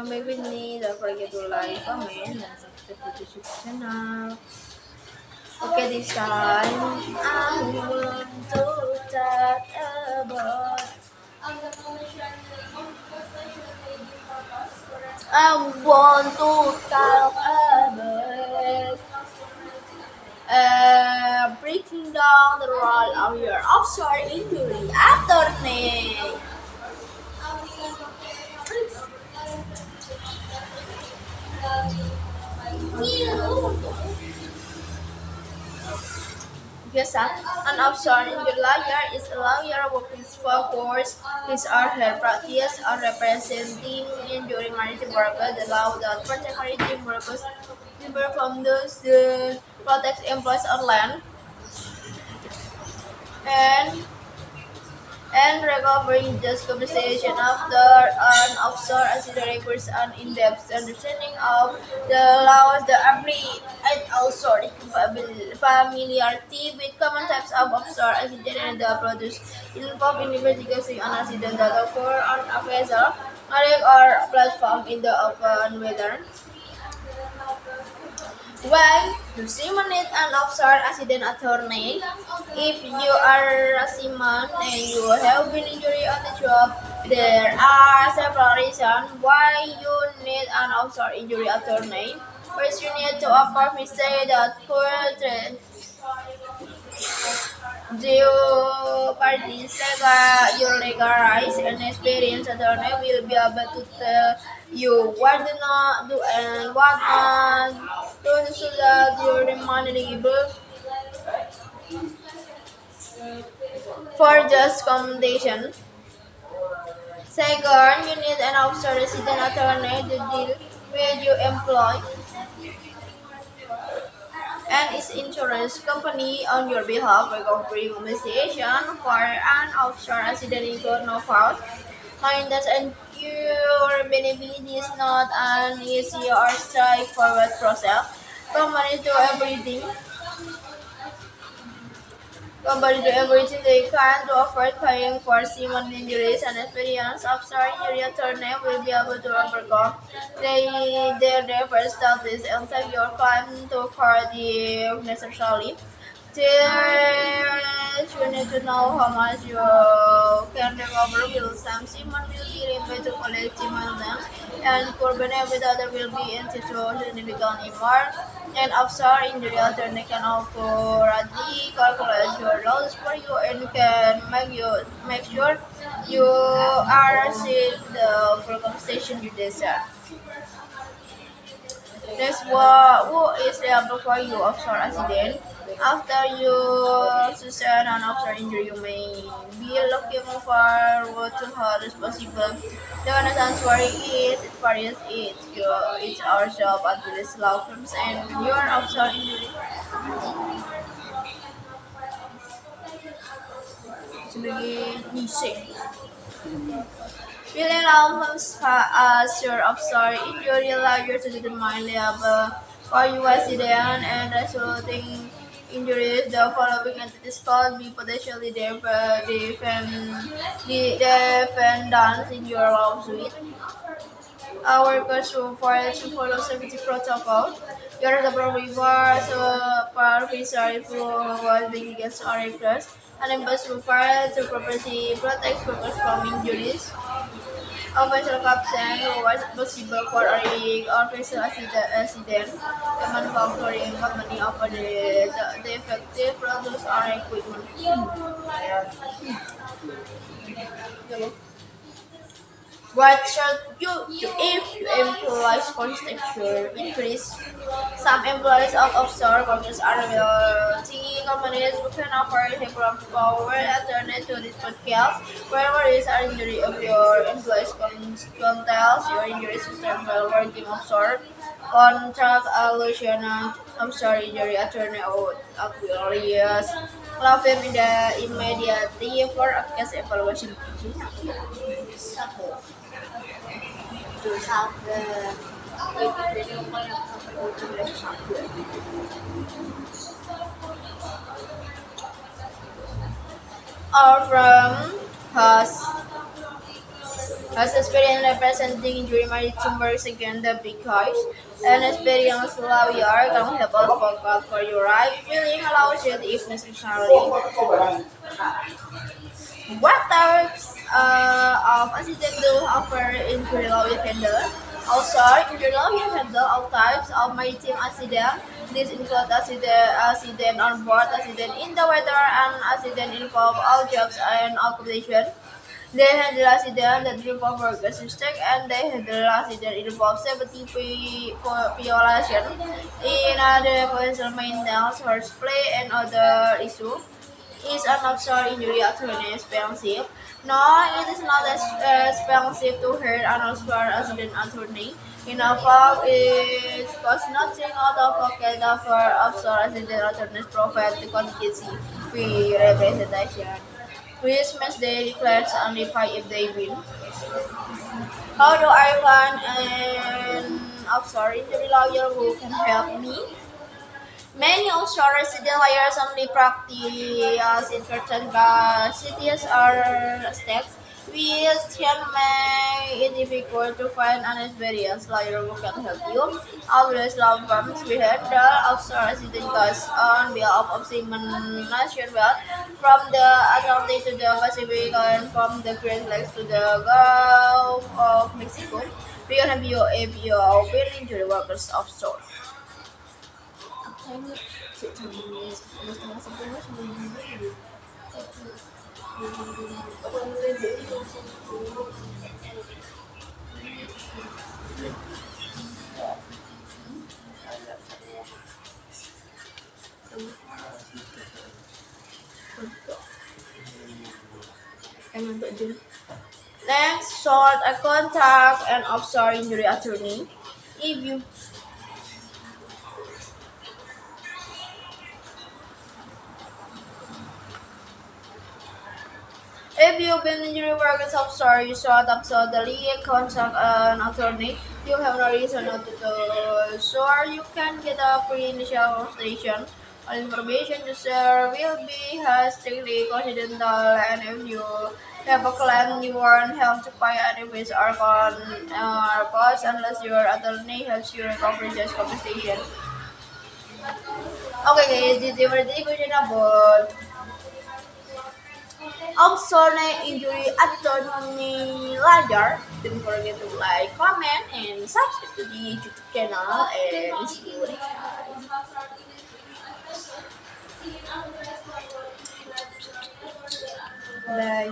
Make with me, don't forget to like, comment, and subscribe to the YouTube channel. Okay, this time I want to talk about. I want to talk about breaking down the role of your offshore injury attorney. Yes, an offshore injury lawyer is a lawyer who focuses his or her practice on representing injured maritime workers. The law that protects maritime workers differ from those that protect employees on land and recovering just compensation after an offshore accident requires an in-depth understanding of the laws that apply and also familiarity with common types of offshore accident and the approaches involved in investigating an accident that occur on a vessel, or platform in the open weather. Why do seamen need an offshore accident attorney? If you are a seaman and you have been injured on the job, there are several reasons why you need an offshore injury attorney. First, you need to avoid mistakes that could jeopardize your legal rights. An experienced attorney will be able to tell you what to not do and what not to do so that you remain eligible for just compensation. Second, you need an officer resident attorney to deal with your employee and its insurance company on your behalf, recovering compensation for an offshore accident include no fault. Maintenance and your benefit is not an easy or straightforward process. Companies do everything Companies do everything they can to avoid paying for seaman injuries, and experienced offshore injury attorney will be able to overcome their first status and take your claim to court if necessary. Third, you need to know how much you can recover. Will some seamen will be limited to collective maintenance, and for benefit other will be entitled significantly more. And offshore injury attorney can accurately calculate your loss for you and can make sure you are receiving the full compensation you deserve. Next, who is liable for you offshore accident? After you sustain an offshore injury, you may be looking for what to hold responsible. The honest answer is it varies each our job at this law firms and your offshore injury. Sebagai misi. Billion albums as your offshore injury allow you to determine liable for you accident and resulting injuries. The following entities could be potentially defendants in your lawsuit. Our workers required to follow safety protocol. You're the provider, supervisor who was being against our request. And employees required to properly protect workers from injuries. Official captain who was responsible for a rig or vessel accident. The manufacturing company offered the effective products or equipment. What should you do if your employees' cost structure increase? Some employees of offshore workers are wealthy companies who can offer temporary power alternate to this podcast. Wherever is an injury of your employees contest your injury system while working offshore. Contract a lieutenant offshore injury attorney or Aquarius. Law firm in the immediately for a case evaluation. Or from us. Has experience representing injury maritime works against the big guys. An experienced lawyer can help advocate for your right. Willing allows you if necessary. What types of accident do offer injury law will handle? Also, injury law will handle all types of maritime accident. This includes accident on board, accident in the water, and accident involve all jobs and occupation. They handle accident that involve workers' mistake, and they handle accident involve safety violation. In other potential maintenance, horseplay, and other issues. Is an offshore injury attorney expensive? No, it is not as expensive to hire an offshore accident attorney. In a fact, it costs nothing out of pocket for offshore accident attorneys provide the contingency fee representation, which means they declare only pay if they win. How do I find an offshore injury lawyer who can help me? Many offshore resident lawyers only practice in certain cities or states, which can make it difficult to find an experienced lawyer who can help you. Always law firms will handle offshore resident cases on behalf of seamen nationwide, from the Atlantic to the Pacific and from the Great Lakes to the Gulf of Mexico. We can help you if you are willing injury workers offshore. Next, sort a contact and offshore injury attorney. If you If you've been injury workers offshore, you should absolutely contact an attorney. You have no reason not to do so. You can get a free initial consultation. All information you share will be strictly confidential, and if you have a claim, you won't have to pay any fees or costs unless your attorney helps you recover just compensation. Okay, guys, this is the question about also, injury attorney ladder. Don't forget to like, comment, and subscribe to the YouTube channel. And see you next time. Bye.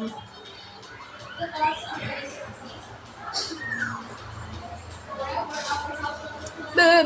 Bye.